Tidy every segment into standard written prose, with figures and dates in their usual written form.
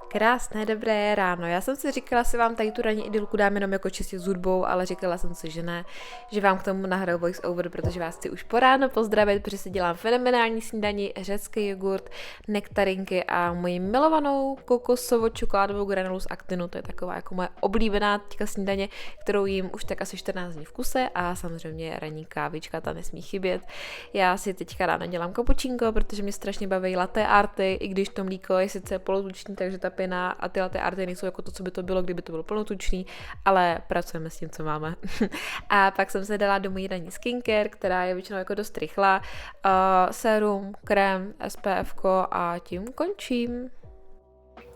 Krásné, dobré ráno. Já jsem si říkala, si vám tady tu ranní idylku dám jenom jako čistě s hudbou, ale říkala jsem si, že ne, že vám k tomu nahraju voice over, protože vás chci už po ráno pozdravit, protože si dělám fenomenální snídani, řecký jogurt, nektarinky a moji milovanou kokosovo-čokoládovou granulu z Actinu. To je taková jako moje oblíbená teďka snídaně, kterou jím už tak asi 14 dní v kuse a samozřejmě ranní kávička, ta nesmí chybět. Já si teďka ráno dělám kapučínko, protože mě strašně baví latte arty, i když to mlíko je sice polotučný, takže ta pěna a ty latte arty nejsou jako to, co by to bylo, kdyby to bylo plnotučný, ale pracujeme s tím, co máme. A pak jsem se dala do mojí ranní skincare, která je většinou jako dost rychlá, sérum, krém, SPF a tím končím.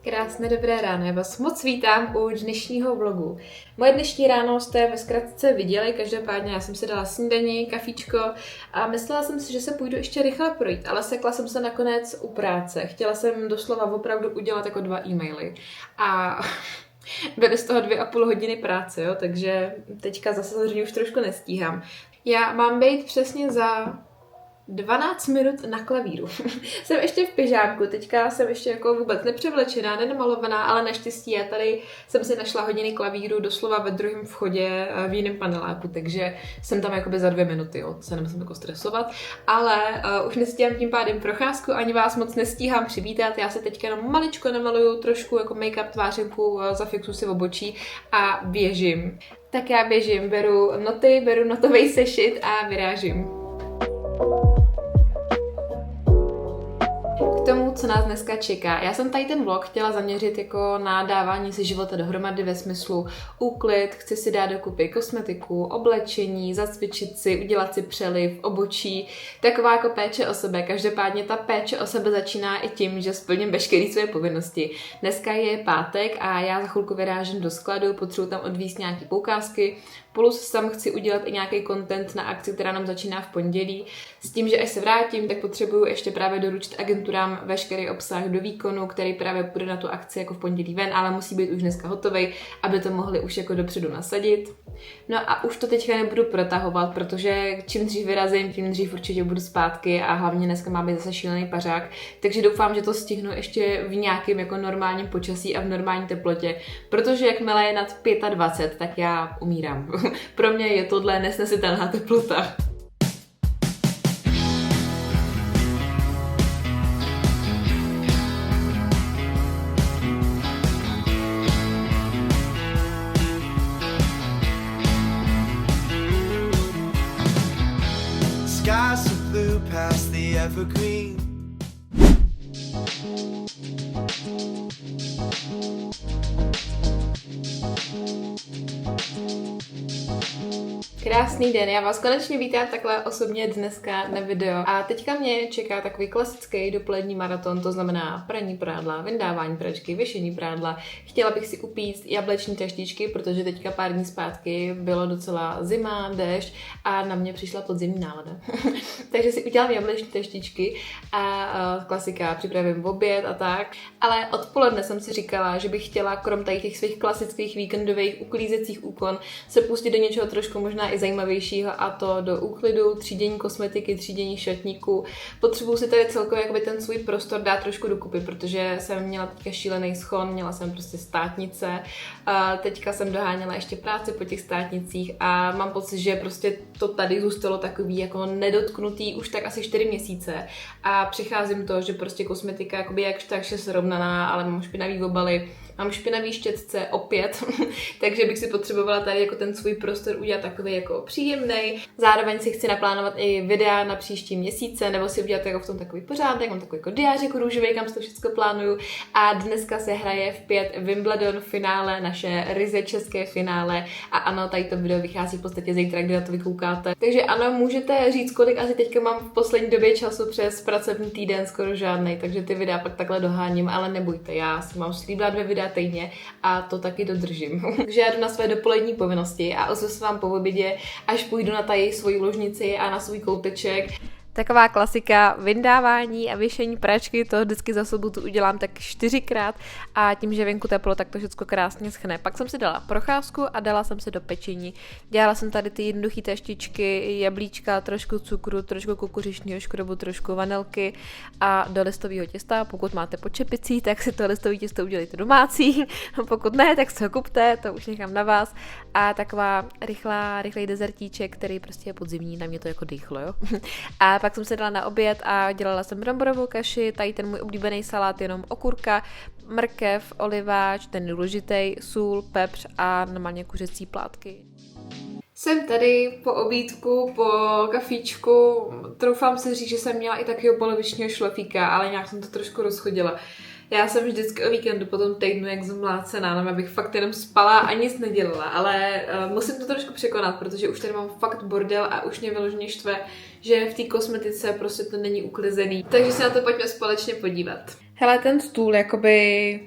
Krásné dobré ráno, já vás moc vítám u dnešního vlogu. Moje dnešní ráno jste ve zkratce viděli, každopádně já jsem si dala snídani, kafíčko a myslela jsem si, že se půjdu ještě rychle projít, ale sekla jsem se nakonec u práce. Chtěla jsem doslova opravdu udělat jako 2 e-maily a byly z toho 2,5 hodiny práce, jo, takže teďka zase samozřejmě už trošku nestíhám. Já mám být přesně za 12 minut na klavíru. Jsem ještě v pyžámku, teďka jsem ještě jako vůbec nepřevlečená, nenamalovaná, ale naštěstí já tady jsem si našla hodiny klavíru doslova ve druhém vchodě v jiném paneláku, takže jsem tam jakoby za 2 minuty, jo, se nemusím jako stresovat, ale už nestíhám tím pádem procházku, ani vás moc nestíhám přivítat, já se teďka jenom maličko namaluju, trošku jako make-up tvářinku, zafixu si obočí a běžím. Tak já běžím, beru noty, beru notový sešit a vyrážím. K tomu, co nás dneska čeká. Já jsem tady ten vlog chtěla zaměřit jako na dávání si života dohromady ve smyslu úklid, chci si dát dokupy kosmetiku, oblečení, zacvičit si, udělat si přeliv, obočí, taková jako péče o sebe. Každopádně ta péče o sebe začíná i tím, že splním veškeré své povinnosti. Dneska je pátek a já za chvilku vyrážím do skladu, potřebuji tam odvízt nějaké poukázky, plus tam chci udělat i nějaký content na akci, která nám začíná v pondělí. S tím, že až se vrátím, tak potřebuju ještě právě doručit agenturám veškerý obsah do výkonu, který právě půjde na tu akci jako v pondělí ven, ale musí být už dneska hotovej, aby to mohli už jako dopředu nasadit. No a už to teďka nebudu protahovat, protože čím dřív vyrazím, tím dřív určitě budu zpátky a hlavně dneska má být zase šílený pařák, takže doufám, že to stihnu ještě v nějakém jako normálním počasí a v normální teplotě, protože jakmile je nad 25, tak já umírám. Pro mě je tohle nesnesitelná teplota. Skies so blue past the evergreen. Krásný den, já vás konečně vítám takhle osobně dneska na video a teďka mě čeká takový klasický dopolední maraton, to znamená praní prádla, vyndávání pračky, věšení prádla. Chtěla bych si upíct jableční treštičky, protože teďka pár dní zpátky bylo docela zima, déšť a na mě přišla podzimní nálada. Takže si udělám jableční treštičky a klasika, připravím oběd a tak. Ale odpoledne jsem si říkala, že bych chtěla krom tady těch svých klasických víkendových uklízecích úkon se pustit do něčeho trošku možná i zajímavějšího, a to do úklidu, třídění kosmetiky, třídění šatníků. Potřebuji si tady celkově jakoby ten svůj prostor dát trošku dokupy, protože jsem měla teďka šílený schon, měla jsem prostě státnice, a teďka jsem doháněla ještě práci po těch státnicích a mám pocit, že prostě to tady zůstalo takový jako nedotknutý už tak asi 4 měsíce a přicházím to, že prostě kosmetika jakoby jakž takž srovnaná, ale mám špinavý obaly, mám špinavý štětce opět, takže bych si potřebovala tady jako ten svůj prostor udělat takový jako příjemný. Zároveň si chci naplánovat i videa na příští měsíce, nebo si udělat jako v tom takový pořádek, mám takový jako diář jako růžový, kam si to všechno plánuju. A dneska se hraje v 5 Wimbledon finále, naše ryze české finále. A ano, tady to video vychází v podstatě zítra, kdy na to vykoukáte. Takže ano, můžete říct, kolik asi teďka mám v poslední době času přes pracovní týden, skoro žádnej, takže ty videa pak takhle doháním, ale nebojte, já si mám slíbila 2 videa týdně a to taky dodržím. Takže já jdu na své dopolední povinnosti a ozvu se vám po obědě, až půjdu na tady svoji ložnici a na svůj kouteček. Taková klasika vyndávání a věšení pračky, to vždycky za sobotu udělám tak 4krát a tím, že venku teplo, tak to všechno krásně schne. Pak jsem si dala procházku a dala jsem si do pečení. Dělala jsem tady ty jednoduché teštičky, jablíčka, trošku cukru, trošku kukuřičného škrobu, trošku vanilky a do listového těsta. Pokud máte pod čepicí, tak si to listové těsto udělejte domácí. Pokud ne, tak se ho kupte, to už nechám na vás. A taková rychlej dezertíček, který prostě je podzimní, na mě to jako dýchlo, jo. A pak jsem se dala na oběd a dělala jsem bramborovou kaši, tady ten můj oblíbený salát, jenom okurka, mrkev, oliváč, ten důležitý, sůl, pepř a normálně kuřecí plátky. Jsem tady po obídku, po kafíčku, troufám si říct, že jsem měla i takového polovičního šlofíka, ale nějak jsem to trošku rozchodila. Já jsem vždycky o víkendu po tom týdnu jak zmlácená, abych fakt jenom spala a nic nedělala, ale musím to trošku překonat, protože už tady mám fakt bordel a už mě vyloženě štve, že v té kosmetice prostě to není uklizený. Takže se na to pojďme společně podívat. Hele, ten stůl, jakoby,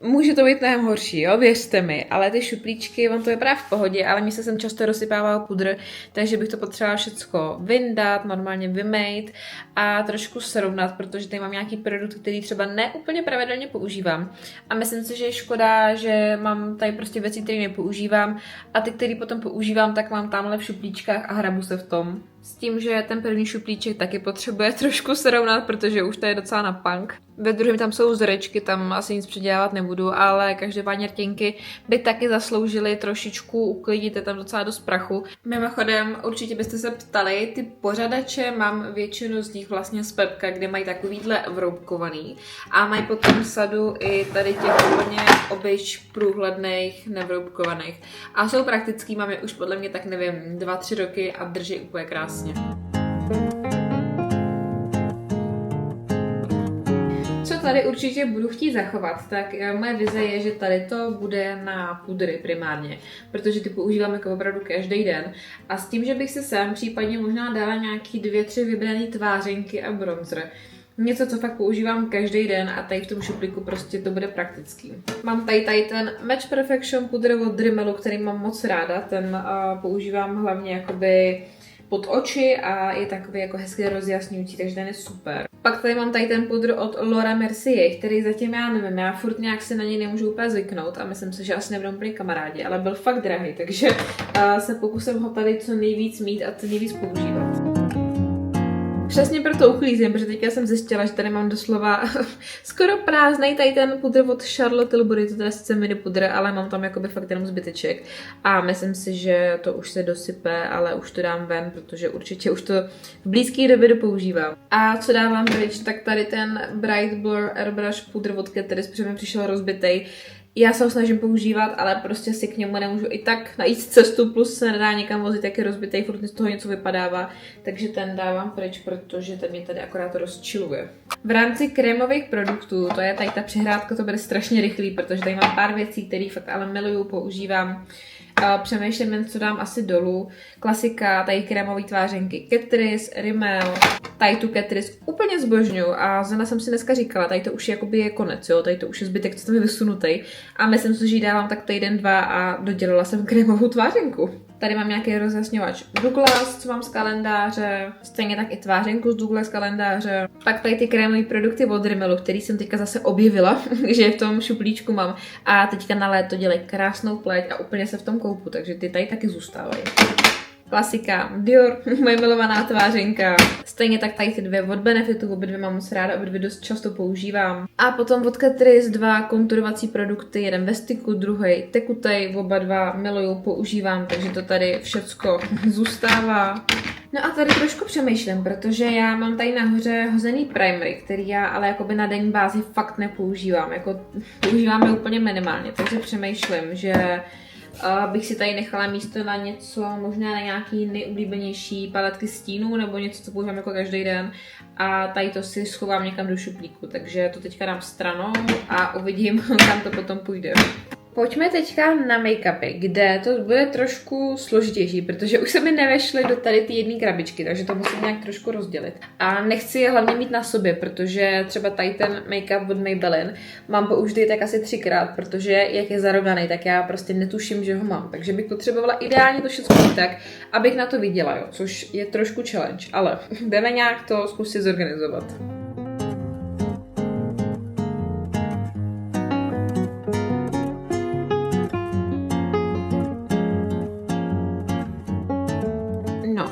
může to být mnohem horší, jo, věřte mi, ale ty šuplíčky, on to vypadá v pohodě, ale mi se sem často rozsypává pudr, takže bych to potřebovala všecko vyndat, normálně vymejt a trošku srovnat, protože tady mám nějaký produkt, který třeba neúplně pravidelně používám a myslím si, že je škoda, že mám tady prostě věci, které nepoužívám a ty, které potom používám, tak mám tamhle v šuplíčkách a hrabu se v tom. S tím, že ten první šuplíček taky potřebuje trošku srovnat, protože už to je docela na punk. Ve druhém tam jsou vzorečky, tam asi nic předělávat nebudu, ale každopádně rtěnky by taky zasloužily trošičku uklidit, je tam docela dost prachu. Mimochodem, určitě byste se ptali, ty pořadače mám většinu z nich vlastně z Pepka, kde mají takovýhle vroubkovaný a mají potom sadu i tady těch úplně obyč průhledných nevroubkovaných. A jsou praktický, mám je už podle mě tak nevím 2-3 roky a drží úplně krásně. Co tady určitě budu chtít zachovat, tak moje vize je, že tady to bude na pudry primárně, protože ty používám jako opravdu každý den a s tím, že bych si sem případně možná dala nějaký 2-3 vybraný tvářenky a bronzer. Něco, co fakt používám každý den a tady v tom šuplíku prostě to bude praktický. Mám tady ten Match Perfection pudr od Rimmelu, který mám moc ráda, ten používám hlavně jakoby pod oči a je takový jako hezky rozjasňující, takže ten je super. Pak tady mám tady ten pudr od Laura Mercier, který zatím já nevím, já furt nějak si na něj nemůžu úplně zvyknout a myslím si, že asi nebudou úplně kamarádi, ale byl fakt drahý, takže se pokusím ho tady co nejvíc mít a co nejvíc používat. Přesně proto uklízím, protože teďka jsem zjistila, že tady mám doslova skoro prázdnej tady ten pudr od Charlotte Tilbury, to teda sice mini pudr, ale mám tam jakoby fakt jenom zbyteček a myslím si, že to už se dosype, ale už to dám ven, protože určitě už to v blízké době dopoužívám. A co dávám pryč, tak tady ten Bright Blur Airbrush pudr od Catrice, protože mi přišel rozbitej. Já se ho snažím používat, ale prostě si k němu nemůžu i tak najít cestu, plus se nedá někam vozit, jak je rozbitej, furt z toho něco vypadává, takže ten dávám pryč, protože ten mě tady akorát rozčiluje. V rámci krémových produktů, to je tady ta přihrádka, to bude strašně rychlý, protože tady mám pár věcí, které fakt ale miluju, používám. Přemýšlím jen, co dám asi dolů. Klasika, tady krémové tvářenky Catrice, Rimmel, tady tu Catrice úplně zbožňuju a zrovna jsem si dneska říkala, tady to už jakoby je konec, jo, tady to už je zbytek, co tam je vysunutej a myslím si, že ji dávám tak týden, 2 a dodělala jsem krémovou tvářenku. Tady mám nějaký rozjasňovač Douglas, co mám z kalendáře, stejně tak i tvářenku z Douglas kalendáře. Pak tady ty krémové produkty od Rimmelu, který jsem teďka zase objevila, že je v tom šuplíčku mám a teďka na léto dělají krásnou pleť a úplně se v tom koupu, takže ty tady taky zůstávají. Klasika Dior, moje milovaná tvářenka. Stejně tak tady ty dvě od Benefitu, obě dvě mám moc ráda, obě dvě dost často používám. A potom od Catrice 2 konturovací produkty, jeden ve styku, druhý tekutej, oba dva miluju, používám, takže to tady všecko zůstává. No a tady trošku přemýšlím, protože já mám tady nahoře hozený primery, který já ale jakoby na denní bázi fakt nepoužívám, jako používám je úplně minimálně, takže přemýšlím, že bych si tady nechala místo na něco, možná na nějaký nejoblíbenější paletky stínů nebo něco, co používám jako každý den a tady to si schovám někam do šuplíku, takže to teďka dám stranou a uvidím, kam to potom půjde. Pojďme teďka na make-upy, kde to bude trošku složitější, protože už se mi nevešly do tady ty jedné krabičky, takže to musím nějak trošku rozdělit. A nechci je hlavně mít na sobě, protože třeba tady ten make-up od Maybelline mám použitý tak asi 3krát, protože jak je zarovnaný, tak já prostě netuším, že ho mám. Takže bych potřebovala ideálně to všechno mít tak, abych na to viděla, jo, což je trošku challenge, ale jdeme nějak to zkusit zorganizovat.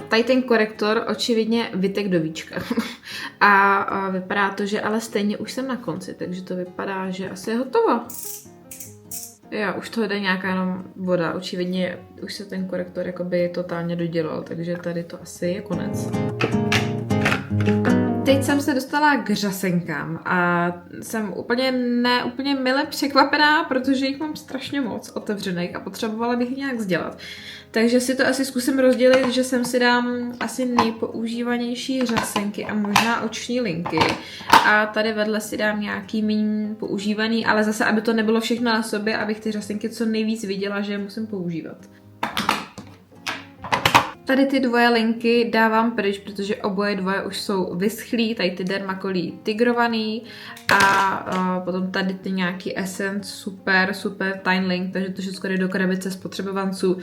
Tady ten korektor očividně vytek do víčka. A vypadá to, že ale stejně už jsem na konci, takže to vypadá, že asi je hotovo. Jo, už to jde nějaká jenom voda. Očividně už se ten korektor jakoby totálně dodělal, takže tady to asi je konec. Teď jsem se dostala k řasenkám a jsem úplně mile překvapená, protože jich mám strašně moc otevřených a potřebovala bych je nějak sdělat. Takže si to asi zkusím rozdělit, že sem si dám asi nejpoužívanější řasenky a možná oční linky. A tady vedle si dám nějaký méně používaný, ale zase, aby to nebylo všechno na sobě, abych ty řasenky co nejvíc viděla, že je musím používat. Tady ty dvoje linky dávám pryč, protože oboje dvoje už jsou vyschlý, tady ty dermakolí tigrovaný a potom tady ty nějaký Essence super Tiny Link, takže to všechno jde do krabice spotřebovanců.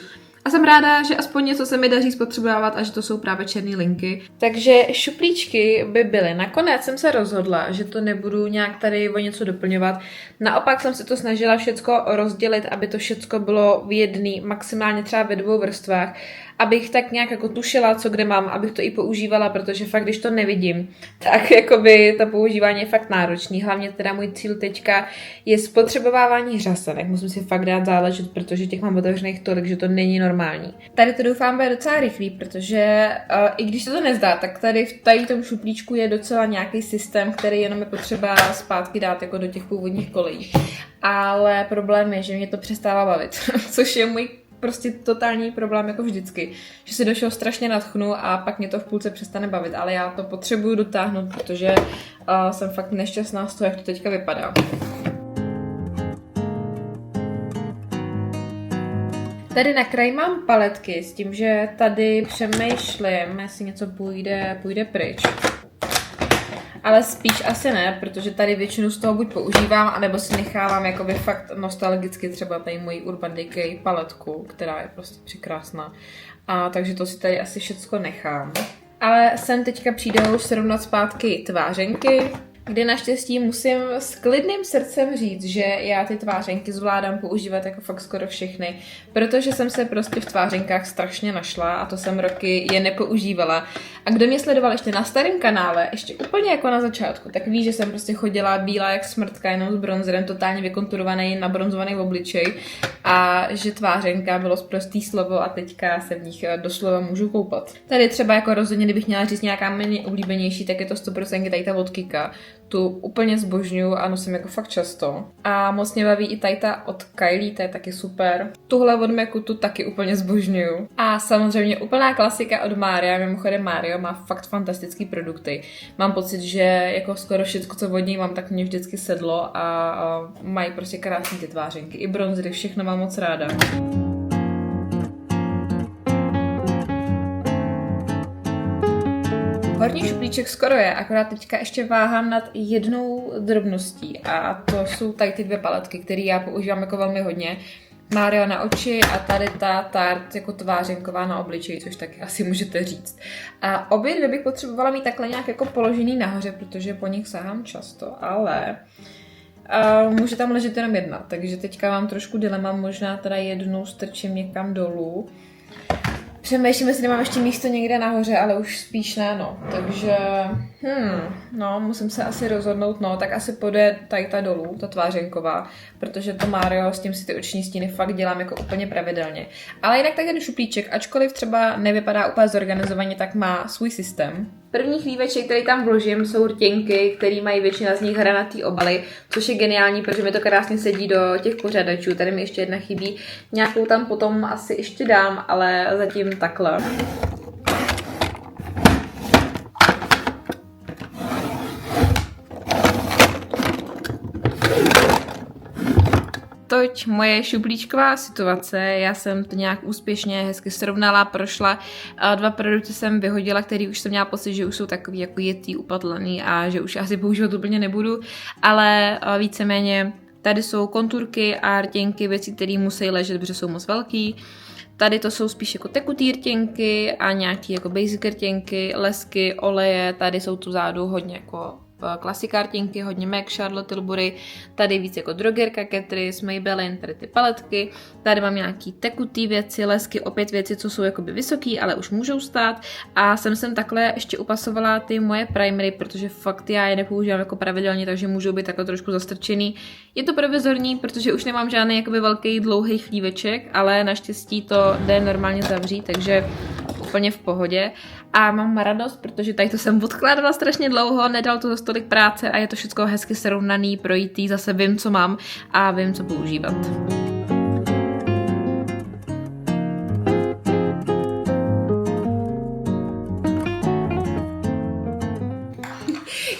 A jsem ráda, že aspoň něco se mi daří spotřebovávat a že to jsou právě černé linky. Takže šuplíčky by byly. Nakonec jsem se rozhodla, že to nebudu nějak tady o něco doplňovat. Naopak jsem si to snažila všecko rozdělit, aby to všecko bylo v jedný, maximálně třeba ve 2 vrstvách, abych tak nějak jako tušila, co kde mám, abych to i používala, protože fakt, když to nevidím, tak jakoby to používání je fakt náročný. Hlavně teda můj cíl teďka je spotřebovávání řasenek. Musím si fakt dát záležet, protože těch mám otevřených tolik, že to není normální. Tady to doufám bude docela rychlý, protože i když se to nezdá, tak tady v tom šuplíčku je docela nějaký systém, který jenom je potřeba zpátky dát jako do těch původních kolejí. Ale problém je, že mě to přestává bavit, což je můj prostě totální problém jako vždycky, že se do všeho strašně nadchnu a pak mě to v půlce přestane bavit, ale já to potřebuju dotáhnout, protože jsem fakt nešťastná z toho, jak to teďka vypadá. Tady na kraji mám paletky s tím, že tady přemýšlím, jestli něco půjde pryč. Ale spíš asi ne, protože tady většinu z toho buď používám, anebo si nechávám jakoby fakt nostalgicky třeba tady moji Urban Decay paletku, která je prostě překrásná. A takže to si tady asi všecko nechám. Ale sem teďka přijdou srovnat zpátky tvářenky, kdy naštěstí musím s klidným srdcem říct, že já ty tvářenky zvládám používat jako fakt skoro všechny, protože jsem se prostě v tvářenkách strašně našla a to jsem roky je nepoužívala. A kdo mě sledoval ještě na starém kanále, ještě úplně jako na začátku, tak ví, že jsem prostě chodila bílá jak smrtka, jenom s bronzerem, totálně vykonturovaný, nabronzovaný obličej a že tvářenka bylo sprostý slovo a teďka se v nich doslova můžu koupat. Tady třeba jako rozhodně, kdybych měla říct nějaká méně oblíbenější, tak je to 100% tady ta od Kika. Tu úplně zbožňuju a nosím jako fakt často. A moc mě baví i tady ta od Kylie, ta je taky super. Tuhle od Macu tu taky úplně zbožňuju. A samozřejmě úplná klasika od Maria, mimochodem Mario má fakt fantastický produkty. Mám pocit, že jako skoro všechno, co od něj mám, tak mě vždycky sedlo a mají prostě krásné ty tvářenky. I bronzery, všechno mám moc ráda. Horní šuplíček skoro je, akorát teďka ještě váhám nad jednou drobností a to jsou tady ty 2 paletky, které já používám jako velmi hodně. Mario na oči a tady ta Tarte jako tvářenková na obličeji, což taky asi můžete říct. A obě 2 bych potřebovala mít takhle nějak jako položený nahoře, protože po nich sahám často, ale může tam ležet jenom jedna, takže teďka mám trošku dilema, možná teda jednu strčím někam dolů. Přemýšlím, jestli nemám ještě místo někde nahoře, ale už spíš ne, no. Takže, musím se asi rozhodnout, no, tak asi půjde tady ta dolů, ta tvářenková, protože to Mario, s tím si ty oční stíny fakt dělám jako úplně pravidelně. Ale jinak tak ten šuplíček, ačkoliv třeba nevypadá úplně zorganizovaně, tak má svůj systém. První chlíveček, který tam vložím, jsou rtěnky, který mají většina z nich hranatý obaly, což je geniální, protože mi to krásně sedí do těch pořadačů. Tady mi ještě jedna chybí, nějakou tam potom asi ještě dám, ale zatím takhle. toť moje šuplíčková situace, já jsem to nějak úspěšně, hezky srovnala, prošla. 2 produkty jsem vyhodila, který už jsem měla pocit, že už jsou takový jako jetý, upatlaný a že už asi používat úplně nebudu, ale víceméně tady jsou konturky a rtěnky, věci, které musí ležet, protože jsou moc velký. Tady to jsou spíš jako tekutý rtěnky a nějaký jako basic rtěnky, lesky, oleje, tady jsou tu zádu hodně jako klasika rtěnky, hodně MAC, Charlotte Tilbury, tady víc jako drogerka, Catrice, Maybelline, tady ty paletky, tady mám nějaký tekutý věci, lesky, opět věci, co jsou jakoby vysoký, ale už můžou stát a jsem takhle ještě upasovala ty moje primery, protože fakt já je nepoužívám jako pravidelně, takže můžou být takhle trošku zastrčený. Je to provizorní, protože už nemám žádný jakoby velký dlouhý chlíveček, ale naštěstí to jde normálně zavřít, takže úplně v pohodě. A mám radost, protože tady to jsem odkládala strašně dlouho, nedal to za tolik práce a je to všechno hezky srovnaný, projítý, zase vím, co mám a vím, co používat.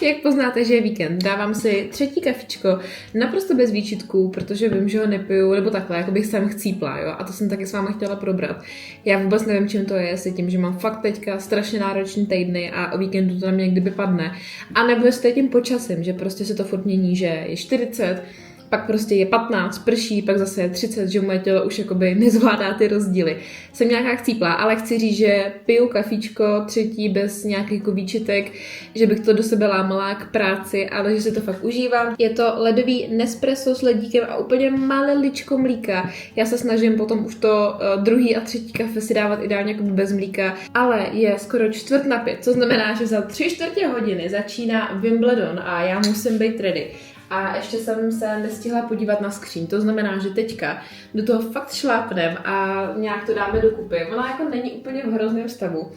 Jak poznáte, že je víkend, dávám si 3. kafičko naprosto bez výčitků, protože vím, že ho nepiju, nebo takhle, jako bych sem chcípla, jo, a to jsem taky s vámi chtěla probrat. Já vůbec nevím, čím to je, jestli tím, že mám fakt teďka strašně náročný týdny a o víkendu to na mě kdyby padne, a nebo jestli tím počasím, že prostě se to furt mění, že je 40, pak prostě je 15, prší, pak zase je 30, že moje tělo už jakoby nezvládá ty rozdíly. Jsem nějaká chcíplá, ale chci říct, že piju kafíčko 3. bez nějakých jako výčitek, že bych to do sebe lámala k práci, ale že si to fakt užívám. Je to ledový Nespresso s ledíkem a úplně malé ličko mlíka. Já se snažím potom už to 2. a 3. kafe si dávat ideálně jako bez mlíka, ale je skoro 4:45, co znamená, že za 3/4 hodiny začíná Wimbledon a já musím být ready. A ještě jsem se nestihla podívat na skříň, to znamená, že teďka do toho fakt šlápnem a nějak to dáme dokupy. Ona jako není úplně v hrozném stavu.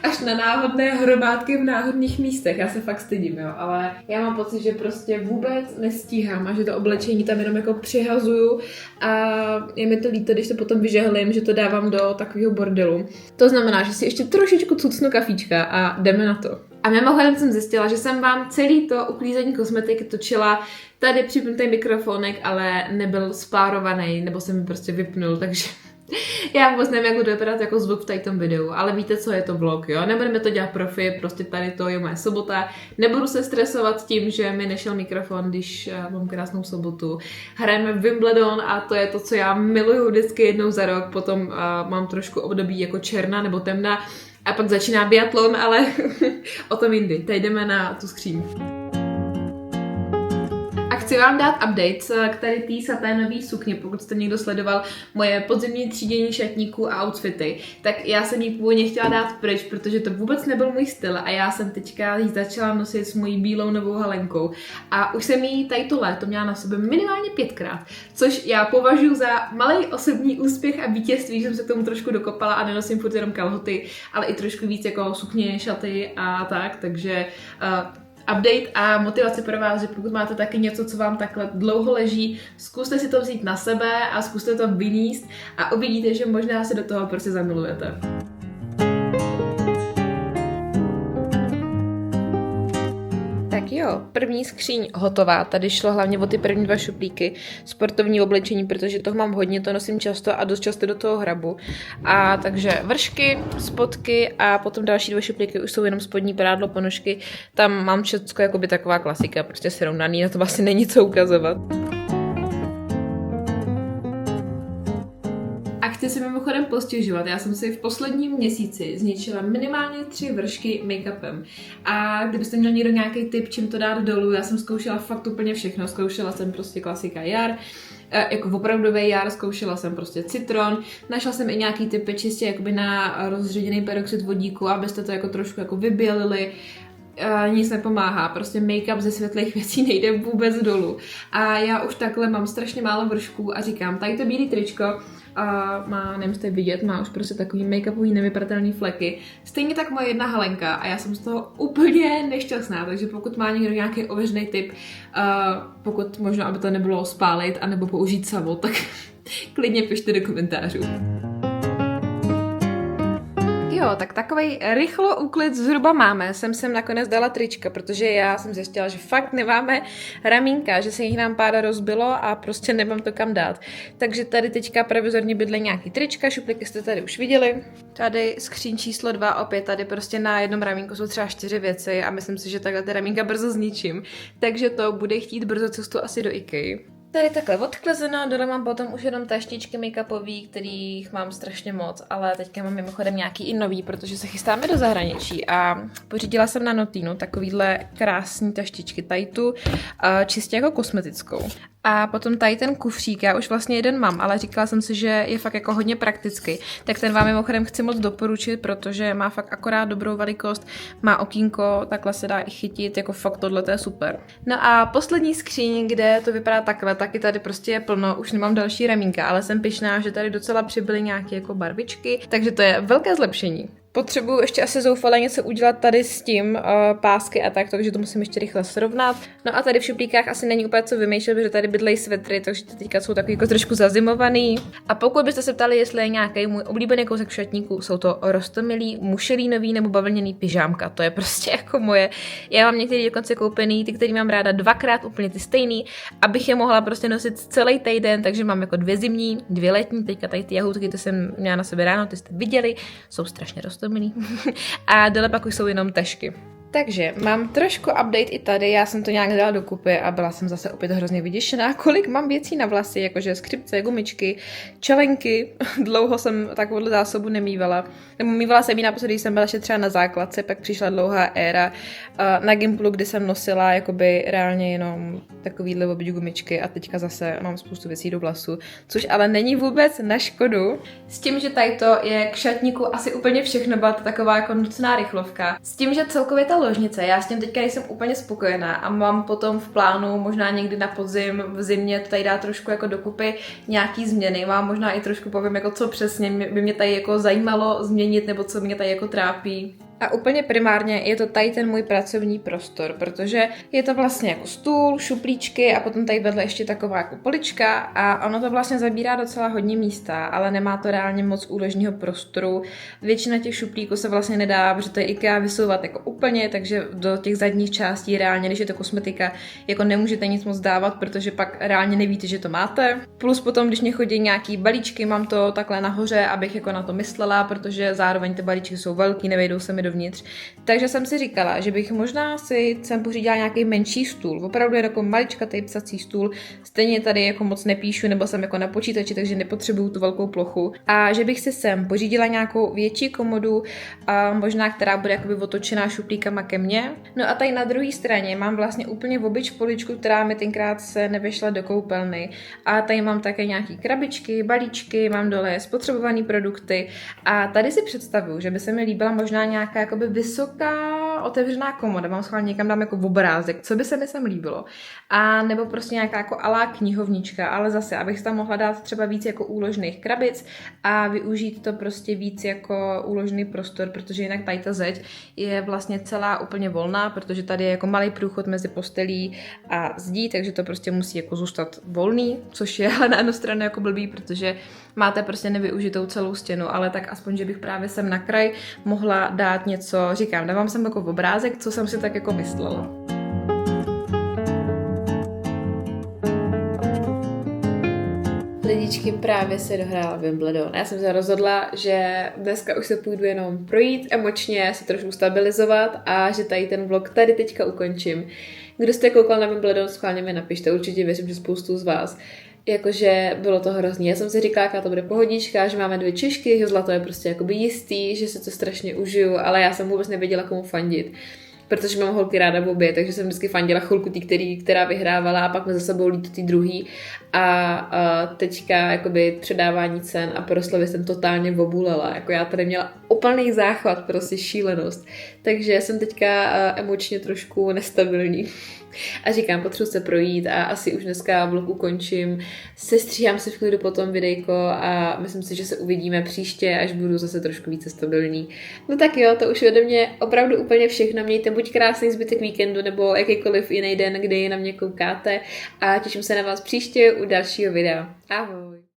Až na náhodné hromádky v náhodných místech, já se fakt stydím, jo, ale já mám pocit, že prostě vůbec nestíhám a že to oblečení tam jenom jako přihazuju a je mi to líto, když to potom vyžehlím, že to dávám do takového bordelu. To znamená, že si ještě trošičku cucnu kafíčka a jdeme na to. A mimochodem jsem zjistila, že jsem vám celý to uklízení kosmetiky točila tady připnutý mikrofonek, ale nebyl spárovaný, nebo jsem mi prostě vypnul, takže já vůbec nevím, jak budu vypadat jako zvuk v tom videu, ale víte, co je to vlog, jo? Nebudeme to dělat profi, prostě tady to je moje sobota. Nebudu se stresovat tím, že mi nešel mikrofon, když mám krásnou sobotu. Hrajeme Wimbledon a to je to, co já miluju vždycky jednou za rok, potom mám trošku období jako černá nebo temná a pak začíná biatlon, ale o tom jindy. Teď jdeme na tu skříň. Chci vám dát update k tady té saténové sukni, pokud jste někdo sledoval moje podzimní třídění šatníků a outfity, tak já jsem ji původně chtěla dát pryč, protože to vůbec nebyl můj styl a já jsem teďka ji začala nosit s mojí bílou novou halenkou a už jsem ji tady to léto měla na sobě minimálně 5krát, což já považuji za malý osobní úspěch a vítězství, že jsem se k tomu trošku dokopala a nenosím furt jenom kalhoty, ale i trošku víc jako sukně, šaty a tak, takže update a motivace pro vás, že pokud máte taky něco, co vám takhle dlouho leží, zkuste si to vzít na sebe a zkuste to vyníst a uvidíte, že možná se do toho prostě zamilujete. Tak jo, první skříň hotová. Tady šlo hlavně o ty první 2 šuplíky, sportovní oblečení, protože toho mám hodně, to nosím často a dost často do toho hrabu. A takže vršky, spodky a potom další 2 šuplíky už jsou jenom spodní prádlo, ponožky. Tam mám všechno jakoby taková klasika, prostě srovnaný, na to vlastně není co ukazovat. Chci si mimochodem postěžovat, já jsem si v posledním měsíci zničila minimálně 3 vršky make-upem. A kdybyste měl někdo nějaký tip, čím to dát dolů, já jsem zkoušela fakt úplně všechno. Zkoušela jsem prostě klasika jar, jako opravdový jar, zkoušela jsem prostě citron, našla jsem i nějaký typy čistě jakoby na rozředěný peroxid vodíku, abyste to jako trošku jako vybělili. Nic nepomáhá, prostě make-up ze světlých věcí nejde vůbec dolů. A já už takhle mám strašně málo vršků a říkám, tady to bílý tričko má, nevím, jestli vidět, má už prostě takový make-upový nevypratelný fleky. Stejně tak moje jedna halenka a já jsem z toho úplně nešťastná, takže pokud má někdo nějaký ověřený tip, pokud možno, aby to nebylo spálit anebo použít savo, tak klidně pište do komentářů. jo, tak takovej rychlo úklid zhruba máme. Jsem nakonec dala trička, protože já jsem zjistila, že fakt nemáme ramínka, že se jich nám pár rozbilo a prostě nemám to kam dát. Takže tady teďka provizorně bydle nějaký trička, šuplíky jste tady už viděli. Tady skříň číslo 2, opět tady prostě na jednom ramínku jsou třeba 4 věci a myslím si, že takhle ty ramínka brzo zničím. Takže to bude chtít brzo cestu asi do IKEA. Tady takhle odklezeno, dole mám potom už jenom taštičky make-upový, kterých mám strašně moc, ale teďka mám mimochodem nějaký i nový, protože se chystáme do zahraničí a pořídila jsem na Notinu takovýhle krásný taštičky, tady tu čistě jako kosmetickou. A potom tady ten kufřík, já už vlastně jeden mám, ale říkala jsem si, že je fakt jako hodně praktický. Tak ten vám mimochodem chci moc doporučit, protože má fakt akorát dobrou velikost, má okýnko, takhle se dá i chytit, jako fakt tohle to je super. No a poslední skříň, kde to vypadá takhle, taky tady prostě je plno, už nemám další ramínka, ale jsem pyšná, že tady docela přibyly nějaké jako barvičky, takže to je velké zlepšení. Potřebuju ještě asi zoufale něco udělat tady s tím pásky a tak, takže to musím ještě rychle srovnat. No a tady v šuplíkách asi není úplně co vymýšlet, protože tady bydlejí svetry, takže ty teďka jsou takový jako trošku zazimovaný. A pokud byste se ptali, jestli je nějaký můj oblíbený kousek v šatníku, jsou to roztomilý, mušelínový nebo bavlněný pyžámka. To je prostě jako moje. Já mám některý dokonce koupený, ty, který mám ráda dvakrát úplně ty stejný, abych je mohla prostě nosit celý týden, takže mám jako 2 zimní, 2 letní, teďka tady ty jahůdky, ty jsem měla na sebe ráno, ty jste viděli, jsou strašně roztomilý. A dole pak už jsou jenom tašky. Takže mám trošku update i tady, já jsem to nějak dala dokupy a byla jsem zase opět hrozně vyděšená, kolik mám věcí na vlasy, jakože skřipce, gumičky, čelenky, dlouho jsem takovou zásobu nemývala. Nebo mývala jsem ji naposledy, když jsem byla ještě třeba na základce, pak přišla dlouhá éra na Gimplu, kdy jsem nosila jakoby reálně jenom takovýhle obyč gumičky a teďka zase mám spoustu věcí do vlasu, což ale není vůbec na škodu. S tím, že tady to je k šatníku asi úplně všechno, byla to taková jako nutná rychlovka. S tím, že celkově ta ložnice, já s tím teďka nejsem úplně spokojená a mám potom v plánu možná někdy na podzim, v zimě to tady dá trošku jako dokupy nějaký změny, mám možná i trošku povím jako co přesně by mě tady jako zajímalo změnit nebo co mě tady jako trápí. A úplně primárně je to tady ten můj pracovní prostor, protože je to vlastně jako stůl, šuplíčky a potom tady vedle ještě taková jako polička a ono to vlastně zabírá docela hodně místa, ale nemá to reálně moc úložního prostoru. Většina těch šuplíků se vlastně nedá, protože to je IKEA vysouvat jako úplně, takže do těch zadních částí reálně, když je to kosmetika, jako nemůžete nic moc dávat, protože pak reálně nevíte, že to máte. Plus potom, když mě chodí nějaký balíčky, mám to takhle nahoře, abych jako na to myslela, protože zároveň ty balíčky jsou velký, nevejdou se mi dovnitř. Takže jsem si říkala, že bych možná si sem pořídila nějaký menší stůl. Opravdu je jako maličkatý psací stůl. Stejně tady jako moc nepíšu, nebo jsem jako na počítači, takže nepotřebuju tu velkou plochu. A že bych si sem pořídila nějakou větší komodu, a možná která bude jakoby otočená šuplíkama ke mně. No a tady na druhé straně mám vlastně úplně obyč poličku, která mi tenkrát se nevešla do koupelny. A tady mám také nějaký krabičky, balíčky, mám dole spotřebované produkty. A tady si představuju, že by se mi líbila možná nějaká jakoby vysoká otevřená komoda, mám schválně někam dám jako obrázek, co by se mi sem líbilo. A nebo prostě nějaká jako alá knihovnička, ale zase, abych tam mohla dát třeba víc jako úložných krabic a využít to prostě víc jako úložný prostor, protože jinak tady ta zeď je vlastně celá úplně volná, protože tady je jako malý průchod mezi postelí a zdí, takže to prostě musí jako zůstat volný, což je ale na jednu stranu jako blbý, protože máte prostě nevyužitou celou stěnu, ale tak aspoň, že bych právě sem na kraj mohla dát něco, říkám, dávám sem jako obrázek, co jsem si tak jako myslela. Lidičky, právě se dohrála Wimbledon. Já jsem se rozhodla, že dneska už se půjdu jenom projít, emočně se trošku stabilizovat a že tady ten vlog tady teďka ukončím. Kdo jste koukal na Wimbledon, schválně mi napište, určitě věřím, že spoustu z vás. Jakože bylo to hrozný. Já jsem si říkala, jaká to bude pohodička, že máme 2 Češky, že zlato je prostě jakoby jistý, že se to strašně užiju, ale já jsem vůbec nevěděla, komu fandit. Protože mám holky ráda v obě, takže jsem vždycky fandila chvilku která vyhrávala a pak mi za sebou líto ty druhý a teďka jakoby předávání cen a proslovy jsem totálně obulela, jako já tady měla úplný záchvat, prostě šílenost, takže jsem teďka emočně trošku nestabilní. A říkám, potřebuji se projít a asi už dneska vlog ukončím. Sestříhám se v klidu potom videjko a myslím si, že se uvidíme příště, až budu zase trošku více stabilní. No tak jo, to už ode mě opravdu úplně všechno. Mějte buď krásný zbytek víkendu nebo jakýkoliv jiný den, kdy na mě koukáte a těším se na vás příště u dalšího videa. Ahoj!